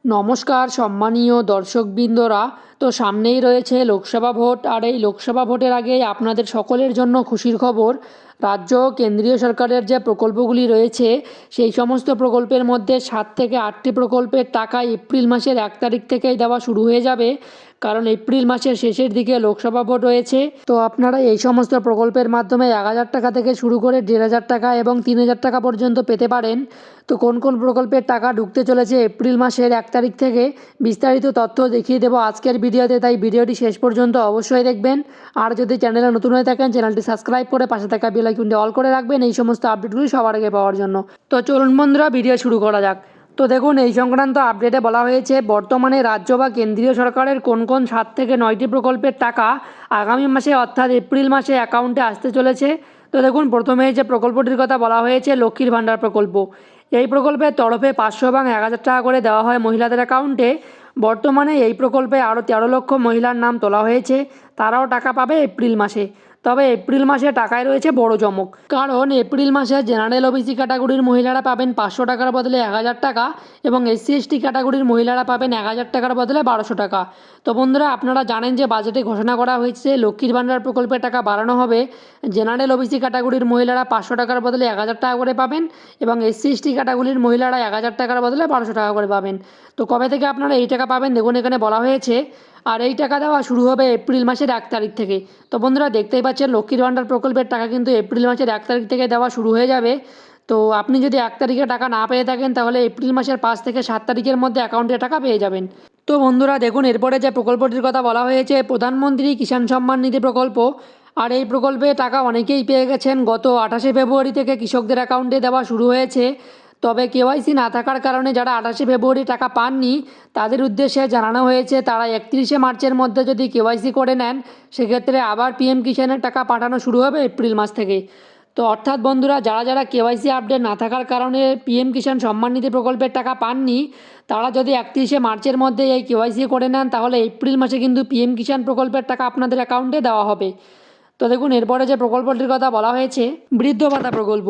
নমস্কার সম্মানীয় দর্শকবৃন্দরা। তো সামনেই রয়েছে লোকসভা ভোট, আর এই লোকসভা ভোটের আগেই আপনাদের সকলের জন্য খুশির খবর। রাজ্য ও কেন্দ্রীয় সরকারের যে প্রকল্পগুলি রয়েছে সেই সমস্ত প্রকল্পের মধ্যে 7 থেকে 8টি প্রকল্পের টাকা এপ্রিল মাসের 1 তারিখ থেকেই দেওয়া শুরু হয়ে যাবে, কারণ এপ্রিল মাসের শেষের দিকে লোকসভা ভোট রয়েছে। তো আপনারা এই সমস্ত প্রকল্পের মাধ্যমে 1000 টাকা থেকে শুরু করে 1500 টাকা এবং 3000 টাকা পর্যন্ত পেতে পারেন। তো কোন কোন প্রকল্পের টাকা ঢুকতে চলেছে এপ্রিল মাসের 1 তারিখ থেকে বিস্তারিত তথ্য দেখিয়ে দেবো আজকের ভিডিওতে, তাই ভিডিওটি শেষ পর্যন্ত অবশ্যই দেখবেন। আর যদি চ্যানেলে নতুন হয়ে থাকেন চ্যানেলটি সাবস্ক্রাইব করে পাশে থাকা বেল আইকনটি অল করে রাখবেন এই সমস্ত আপডেটগুলি সবার আগে পাওয়ার জন্য। তো চলুন বন্ধুরা, ভিডিও শুরু করা যাক। তো দেখুন, এই সংক্রান্ত আপডেটে বলা হয়েছে বর্তমানে রাজ্য বা কেন্দ্রীয় সরকারের কোন কোন 7 থেকে 9টি প্রকল্পের টাকা আগামী মাসে অর্থাৎ এপ্রিল মাসে অ্যাকাউন্টে আসতে চলেছে। তো দেখুন, প্রথমে যে প্রকল্পটির কথা বলা হয়েছে লক্ষ্মীর ভাণ্ডার প্রকল্প। এই প্রকল্পের তরফে 500 এবং 1000 টাকা করে দেওয়া হয় মহিলাদের অ্যাকাউন্টে। বর্তমানে এই প্রকল্পে আরও 13 লক্ষ মহিলার নাম তোলা হয়েছে, তারাও টাকা পাবে এপ্রিল মাসে। তবে এপ্রিল মাসে টাকায় রয়েছে বড় চমক, কারণ এপ্রিল মাসে জেনারেল ওবিসি ক্যাটাগরির মহিলারা পাবেন 500 টাকার বদলে 1000 টাকা এবং এসসি এসটি ক্যাটাগরির মহিলারা পাবেন 1000 টাকার বদলে 1200 টাকা। তো বন্ধুরা, আপনারা জানেন যে বাজেটে ঘোষণা করা হয়েছে লক্ষ্মীর ভাণ্ডার প্রকল্পের টাকা বাড়ানো হবে। জেনারেল ওবিসি ক্যাটাগরির মহিলারা 500 টাকার বদলে 1000 টাকা করে পাবেন এবং এসসি এসটি ক্যাটাগরির মহিলারা 1000 টাকার বদলে 1200 টাকা করে পাবেন। তো কবে থেকে আপনারা এই টাকা পাবেন দেখুন এখানে বলা হয়েছে, আর এই টাকা দেওয়া শুরু হবে এপ্রিল মাসের 1 তারিখ থেকে। তো বন্ধুরা, দেখতেই পাচ্ছেন লক্ষ্মীর ভাণ্ডার প্রকল্পের টাকা কিন্তু এপ্রিল মাসের 1 তারিখ থেকে দেওয়া শুরু হয়ে যাবে। তো আপনি যদি 1 তারিখে টাকা না পেয়ে থাকেন তাহলে এপ্রিল মাসের 5 থেকে 7 তারিখের মধ্যে অ্যাকাউন্টে টাকা পেয়ে যাবেন। তো বন্ধুরা দেখুন, এরপরে যে প্রকল্পটির কথা বলা হয়েছে প্রধানমন্ত্রী কিষাণ সম্মান নিধি প্রকল্প। আর এই প্রকল্পে টাকা অনেকেই পেয়ে গেছেন, গত 28শে ফেব্রুয়ারি থেকে কৃষকদের অ্যাকাউন্টে দেওয়া শুরু হয়েছে। তবে কেওয়াইসি না থাকার কারণে যারা 28শে ফেব্রুয়ারি টাকা পাননি তাদের উদ্দেশ্যে জানানো হয়েছে তারা 31শে মার্চের মধ্যে যদি কেওয়াইসি করে নেন সেক্ষেত্রে আবার পিএম কিষাণের টাকা পাঠানো শুরু হবে এপ্রিল মাস থেকে। তো অর্থাৎ বন্ধুরা, যারা যারা কেওয়াইসি আপডেট না থাকার কারণে পিএম কিষাণ সম্মান নিধি প্রকল্পের টাকা পাননি তারা যদি 31শে মার্চের মধ্যে এই কেওয়াইসি করে নেন তাহলে এপ্রিল মাসে কিন্তু পিএম কিষাণ প্রকল্পের টাকা আপনাদের অ্যাকাউন্টে দেওয়া হবে। তো দেখুন, এরপরে যে প্রকল্পটির কথা বলা হয়েছে বৃদ্ধ ভাতা প্রকল্প।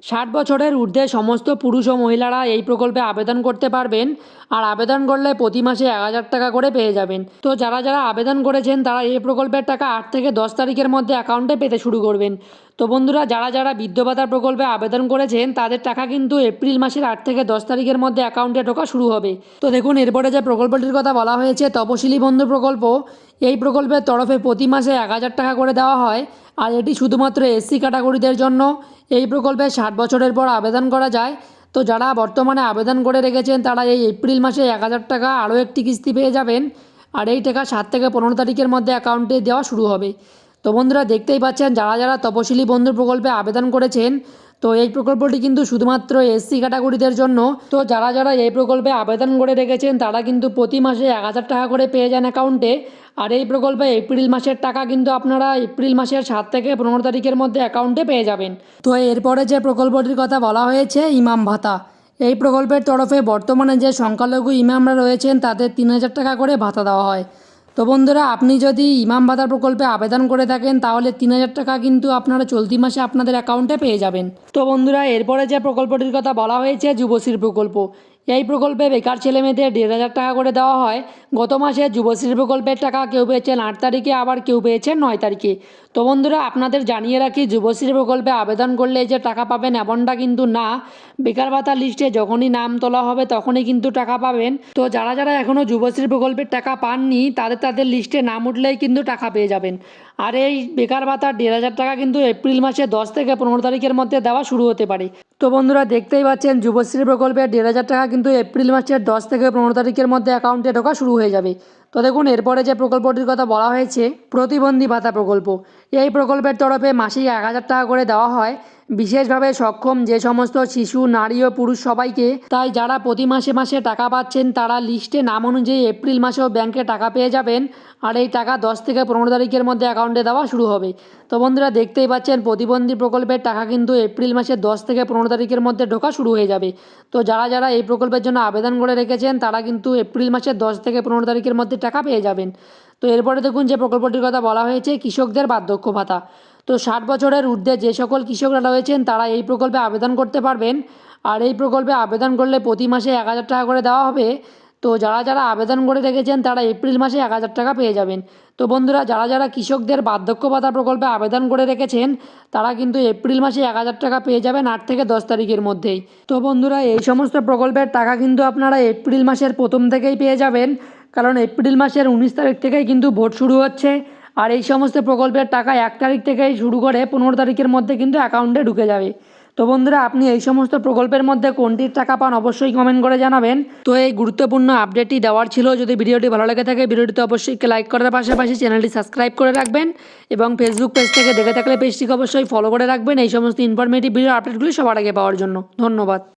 60 বছরের ঊর্ধ্বে সমস্ত পুরুষ ও মহিলারা এই প্রকল্পে আবেদন করতে পারবেন, আর আবেদন করলে প্রতি মাসে 1000 টাকা করে পেয়ে যাবেন। তো যারা যারা আবেদন করেছেন তারা এই প্রকল্পের টাকা 8 থেকে 10 তারিখের মধ্যে অ্যাকাউন্টে পেতে শুরু করবেন। তো বন্ধুরা, যারা যারা বৃদ্ধ ভাতা প্রকল্পে আবেদন করেছেন তাদের টাকা কিন্তু এপ্রিল মাসের 8 থেকে 10 তারিখের মধ্যে অ্যাকাউন্টে ঢোকা শুরু হবে। তো দেখুন, এরপরে যে প্রকল্পটির কথা বলা হয়েছে তপশিলি বন্ধু প্রকল্প। এই প্রকল্পের তরফে প্রতি মাসে 1000 টাকা করে দেওয়া হয়, আর এটি শুধুমাত্র এসসি ক্যাটাগরিদের জন্য। এই প্রকল্পে 60 বছরের পর আবেদন করা যায়। তো যারা বর্তমানে আবেদন করে রেখেছেন তারা এই এপ্রিল মাসে 1000 টাকা আরও একটি কিস্তি পেয়ে যাবেন, আর এই টাকা 7 থেকে 15 তারিখের মধ্যে অ্যাকাউন্টে দেওয়া শুরু হবে। তো বন্ধুরা, দেখতেই পাচ্ছেন যারা যারা তপশিলি বন্ধু প্রকল্পে আবেদন করেছেন, তো এই প্রকল্পটি কিন্তু শুধুমাত্র এসসি ক্যাটাগরিদের জন্য। তো যারা যারা এই প্রকল্পে আবেদন করে রেখেছেন তারা কিন্তু প্রতি মাসে 1000 টাকা করে পেয়ে যান অ্যাকাউন্টে। আর এই প্রকল্পে এপ্রিল মাসের টাকা কিন্তু আপনারা এপ্রিল মাসের 7 থেকে 15 তারিখের মধ্যে অ্যাকাউন্টে পেয়ে যাবেন। তো এরপরে যে প্রকল্পটির কথা বলা হয়েছে ইমাম ভাতা। এই প্রকল্পের তরফে বর্তমানে যে সংখ্যালঘু ইমামরা রয়েছেন তাদের 3000 টাকা করে ভাতা দেওয়া হয়। তো বন্ধুরা, আপনি যদি ইমাম ভাতা প্রকল্পে আবেদন করে থাকেন তাহলে 3000 টাকা কিন্তু আপনারা চলতি মাসে আপনাদের অ্যাকাউন্টে পেয়ে যাবেন। তো বন্ধুরা, এরপরে যে প্রকল্পটির কথা বলা হয়েছে যুবশ্রী প্রকল্প। এই প্রকল্পে বেকার ছেলেমেয়েদের 1500 টাকা করে দেওয়া হয়। গত মাসে যুবশ্রী প্রকল্পের টাকা কেউ পেয়েছেন 8 তারিখে, আবার কেউ পেয়েছেন 9 তারিখে। তো বন্ধুরা, আপনাদের জানিয়ে রাখি যুবশ্রী প্রকল্পে আবেদন করলে যে টাকা পাবেন এমনটা কিন্তু না। বেকার ভাতা লিস্টে যখনই নাম তোলা হবে তখনই কিন্তু টাকা পাবেন। তো যারা যারা এখনও যুবশ্রী প্রকল্পের টাকা পাননি তাদের লিস্টে নাম উঠলেই কিন্তু টাকা পেয়ে যাবেন। আর এই বেকার ভাতার 1500 টাকা কিন্তু এপ্রিল মাসে 10 থেকে 15 তারিখের মধ্যে দেওয়া শুরু হতে পারে। তো বন্ধুরা, দেখতেই পাচ্ছেন যুবশ্রী প্রকল্পের 1500 টাকা কিন্তু এপ্রিল মাসের 10 থেকে 15 তারিখের মধ্যে অ্যাকাউন্টে ঢোকা শুরু হয়ে যাবে। তো দেখুন, এরপরে যে প্রকল্পটির কথা বলা হয়েছে প্রতিবন্ধী ভাতা প্রকল্প। এই প্রকল্পের তরফে মাসিক 1000 টাকা করে দেওয়া হয় বিশেষভাবে সক্ষম যে সমস্ত শিশু, নারী ও পুরুষ সবাইকে। তাই যারা প্রতি মাসে মাসে টাকা পাচ্ছেন তারা লিস্টে নাম অনুযায়ী এপ্রিল মাসেও ব্যাংকে টাকা পেয়ে যাবেন, আর এই টাকা 10 থেকে 15 তারিখের মধ্যে অ্যাকাউন্টে দেওয়া শুরু হবে। তো বন্ধুরা, দেখতেই পাচ্ছেন প্রতিবন্ধী প্রকল্পের টাকা কিন্তু এপ্রিল মাসের 10 থেকে 15 তারিখের মধ্যে ঢোকা শুরু হয়ে যাবে। তো যারা যারা এই প্রকল্পের জন্য আবেদন করে রেখেছেন তারা কিন্তু এপ্রিল মাসের 10 থেকে 15 তারিখের মধ্যে টাকা পেয়ে যাবেন। তো এরপরে দেখুন যে প্রকল্পটির কথা বলা হয়েছে কৃষকদের বার্ধক্য ভাতা। তো 60 বছরের ঊর্ধ্বে যে সকল কৃষকরা রয়েছেন তারা এই প্রকল্পে আবেদন করতে পারবেন, আর এই প্রকল্পে আবেদন করলে প্রতি মাসে 1000 টাকা করে দেওয়া হবে। তো যারা যারা আবেদন করে রেখেছেন তারা এপ্রিল মাসে 1000 টাকা পেয়ে যাবেন। তো বন্ধুরা, যারা যারা কৃষকদের বার্ধক্য ভাতা প্রকল্পে আবেদন করে রেখেছেন তারা কিন্তু এপ্রিল মাসে 1000 টাকা পেয়ে যাবেন 8 থেকে 10 তারিখের মধ্যেই। তো বন্ধুরা, এই সমস্ত প্রকল্পের টাকা কিন্তু আপনারা এপ্রিল মাসের প্রথম থেকেই পেয়ে যাবেন, কারণ এপ্রিল মাসের 19 তারিখ থেকেই কিন্তু ভোট শুরু হচ্ছে। আর এই সমস্ত প্রকল্পের টাকা 1 তারিখ থেকেই শুরু করে 15 তারিখের মধ্যে কিন্তু অ্যাকাউন্টে ঢুকে যাবে। তো বন্ধুরা, আপনি এই সমস্ত প্রকল্পের মধ্যে কোনটির টাকা পান অবশ্যই কমেন্ট করে জানাবেন। তো এই গুরুত্বপূর্ণ আপডেটটি দেওয়ার ছিল। যদি ভিডিওটি ভালো লেগে থাকে ভিডিওটিতে অবশ্যই লাইক করার পাশাপাশি চ্যানেলটি সাবস্ক্রাইব করে রাখবেন এবং ফেসবুক পেজ থেকে দেখে থাকলে পেজটিকে অবশ্যই ফলো করে রাখবেন এই সমস্ত ইনফরমেটিভ ভিডিও আপডেটগুলি সবার আগে পাওয়ার জন্য। ধন্যবাদ।